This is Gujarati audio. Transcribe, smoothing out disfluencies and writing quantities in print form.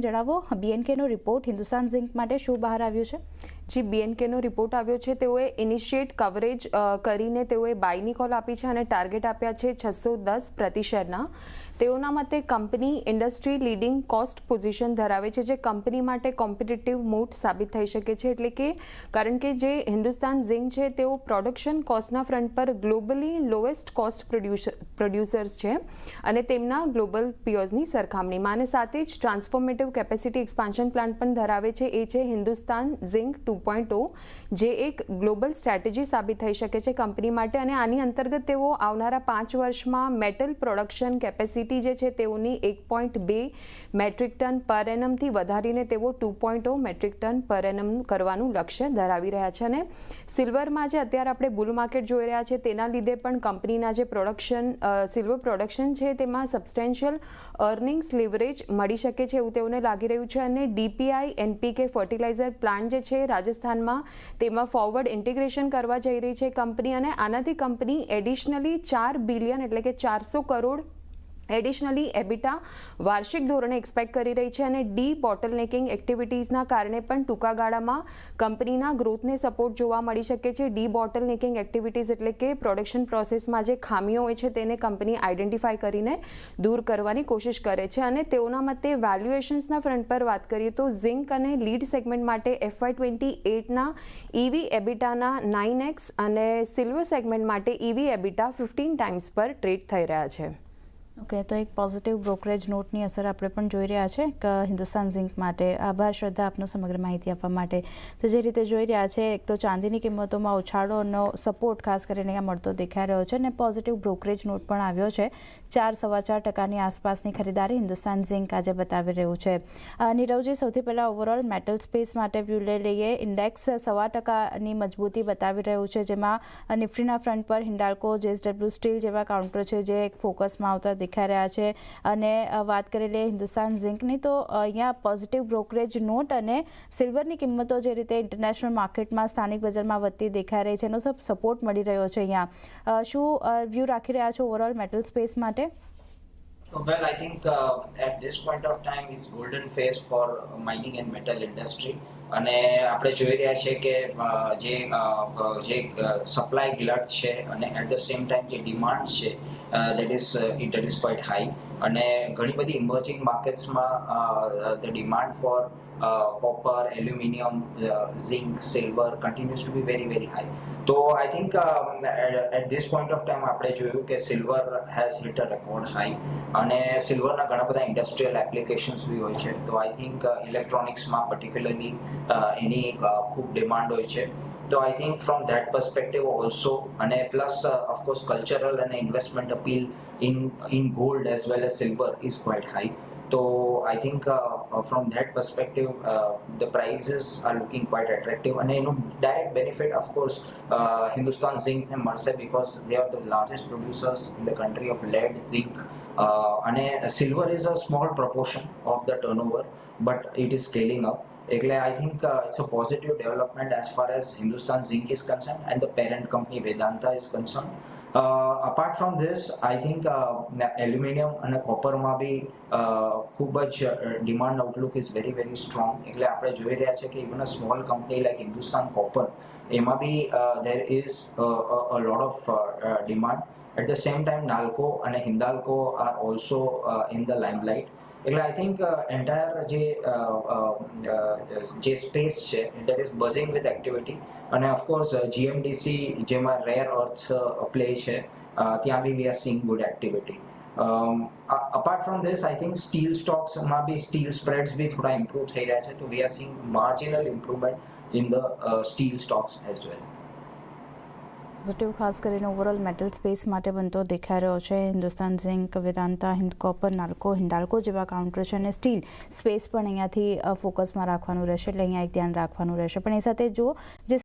જણાવો બીએનકેનો રિપોર્ટ હિન્દુસ્તાન ઝિંક માટે શું બહાર આવ્યું છે? જી બીએનકેનો રિપોર્ટ આવ્યો છે. તેઓએ ઇનિશિયેટ કવરેજ કરીને તેઓએ બાયની કોલ આપી છે અને ટાર્ગેટ આપ્યા છે 610 પ્રતિ શેરના. તેઓના મતે company industry leading cost position ધરાવે છે, જે કંપની માટે કોમ્પિટિટિવ મોટ સાબિત થઈ શકે છે. એટલે કે કારણ કે જે હિન્દુસ્તાન ઝિંક છે તેઓ પ્રોડક્શન કોસ્ટના ફ્રન્ટ પર ગ્લોબલી લોએસ્ટ કોસ્ટ પ્રોડ્યુસર્સ છે અને તેમના ગ્લોબલ પિયર્સની સરખામણીમાં, અને સાથે જ ટ્રાન્સફોર્મેટિવ કેપેસિટી એક્સપાન્શન પ્લાન પણ ધરાવે છે. એ છે હિન્દુસ્તાન ઝિંક 2.0, જે એક ગ્લોબલ સ્ટ્રેટેજી સાબિત થઈ શકે છે કંપની માટે. અને આની અંતર્ગત તેઓ આવનારા 5 વર્ષમાં મેટલ પ્રોડક્શન કેપેસિટી જે છે તેઓની 1.2 મેટ્રિક ટન પર એનમથી વધારીને તેઓ 2.0 મેટ્રિક ટન પર એનમ કરવાનું લક્ષ્ય ધરાવી રહ્યા છે. અને સિલ્વરમાં જે અત્યારે આપણે બુલ માર્કેટ જોઈ રહ્યા છે તેના લીધે પણ કંપનીના જે સિલ્વર પ્રોડક્શન છે તેમાં સબસ્ટેન્શિયલ અર્નિંગ્સ લીવરેજ મળી શકે છે એવું તેઓને લાગી રહ્યું છે. અને ડીપીઆઈ એનપીકે ફર્ટિલાઇઝર પ્લાન્ટ જે છે રાજસ્થાનમાં, તેમાં ફોરવર્ડ ઇન્ટિગ્રેશન કરવા જઈ રહી છે કંપની. અને આનાથી કંપની એડિશનલી 4 બિલિયન એટલે કે 400 કરોડ એડિશનલી એબિટા વાર્ષિક ધોરણે એક્સપેક્ટ કરી રહી છે. અને ડી બોટલનેકિંગ એક્ટિવિટીઝના કારણે પણ ટૂંકા ગાળામાં કંપનીના ગ્રોથને સપોર્ટ જોવા મળી શકે છે. ડી બોટલનેકિંગ એક્ટિવિટીઝ એટલે કે પ્રોડક્શન પ્રોસેસમાં જે ખામીઓ હોય છે તેને કંપની આઈડેન્ટિફાઈ કરીને દૂર કરવાની કોશિશ કરે છે. અને તેઓના મતે વેલ્યુએશન્સના ફ્રન્ટ પર વાત કરીએ તો ઝિંક અને લીડ સેગમેન્ટ માટે FY28ના EV એબિટાના 9x અને સિલ્વર સેગમેન્ટ માટે EV એબિટા 15 ટાઈમ્સ પર ટ્રેડ થઈ રહ્યા છે. ઓકે, તો એક પોઝિટિવ બ્રોકરેજ નોટની અસર આપણે પણ જોઈ રહ્યા છે કે હિન્દુસ્તાન ઝિંક માટે. આભાર શ્રદ્ધા, આપનો સમગ્ર માહિતી આપવા માટે. તો જે રીતે જોઈ રહ્યા છે, એક તો ચાંદીની કિંમતોમાં ઉછાળોનો સપોર્ટ ખાસ કરીને અહીંયા મળતો દેખાઈ રહ્યો છે અને પોઝિટિવ બ્રોકરેજ નોટ પણ આવ્યો છે. 4-4.5% આસપાસની ખરીદારી હિન્દુસ્તાન ઝિંક આજે બતાવી રહ્યું છે. નીરવજી, સૌથી પહેલાં ઓવરઓલ મેટલ સ્પેસ માટે વ્યૂ લઈ લઈએ. ઇન્ડેક્સ 1.25% મજબૂતી બતાવી રહ્યું છે, જેમાં નિફ્ટીના ફ્રન્ટ પર હિન્ડાલ્કો, JSW સ્ટીલ જેવા કાઉન્ટર છે જે એક ફોકસમાં આવતા દેખાઈ રહ્યા છે. અને વાત કરી લઈએ હિન્દુસ્તાન ઝિંકની, તો અહીંયા પોઝિટિવ બ્રોકરેજ નોટ અને સિલ્વરની કિંમતો જે રીતે ઇન્ટરનેશનલ માર્કેટમાં સ્થાનિક બજારમાં વધતી દેખાઈ રહી છે એનો સપોર્ટ મળી રહ્યો છે. અહીંયા શું વ્યૂ રાખી રહ્યા છો ઓવરઓલ મેટલ સ્પેસ માટે? Well, I think at this point of time it's golden phase for mining and metal industry. અને આપણે જોઈ રહ્યા છે કે જે સપ્લાય ગ્લટ છે અને એટ ધ સેમ ટાઈમ જે ડિમાન્ડ છે that is quite high. અને ઘણી બધી emerging માર્કેટ્સમાં the demand for copper, aluminium, zinc, silver continues to be very very high. So I think at this point of time આપણે જોયું કે silver has hit a record high અને સિલ્વરના ઘણા બધા ઇન્ડસ્ટ્રીયલ એપ્લિકેશન્સ બી હોય છે. તો આઈ થિંક ઇલેક્ટ્રોનિક્સમાં પર્ટિક્યુલરલી એની ખૂબ ડિમાન્ડ હોય છે. તો I think from that perspective also, અને પ્લસ ઓફકોર્સ કલ્ચરલ અને investment appeal in gold as well as silver is quite high. So I think from that perspective the prices are looking quite attractive. And direct benefit of course Hindustan Zinc ne મળશે because they are the largest producers in the country of lead, zinc, and silver is a small proportion of the turnover but it is scaling up. એટલે I think it's a positive development as far as Hindustan Zinc is concerned and the parent company Vedanta is concerned. Apart from this, I think aluminium and copper માં બી ખૂબ જ demand Outlook is very very strong. એટલે આપણે જોઈ રહ્યા છે કે even a small company like Hindustan copper, એમાં બી there is a lot of demand. At the same time Nalco અને Hindalco are also in the limelight. એટલે આઈ થિંક એન્ટાયર જે સ્પેસ છે that is buzzing with activity. અને ઓફકોર્સ GMDC જેમાં રેર અર્થ પ્લે છે ત્યાં બી we are seeing good activity. Apart from this, I think steel stocks માં બી steel spreads બી થોડા improve થઈ રહ્યા છે. તો we are seeing marginal improvement in the steel stocks as well. Positive ખાસ કરીને ઓવરઓલ મેટલ સ્પેસ માટે બનતો દેખાઈ રહ્યો છે. હિન્દુસ્તાન ઝિંક, વેદાંતા, કોપર, નાલ્કો, હિન્ડાલ્કો જેવા કાઉન્ટર છે અને સ્ટીલ સ્પેસ પણ અહીંયાથી ફોકસમાં રાખવાનું રહેશે. એટલે અહીંયા એક ધ્યાન રાખવાનું રહેશે. પણ એ સાથે જો જે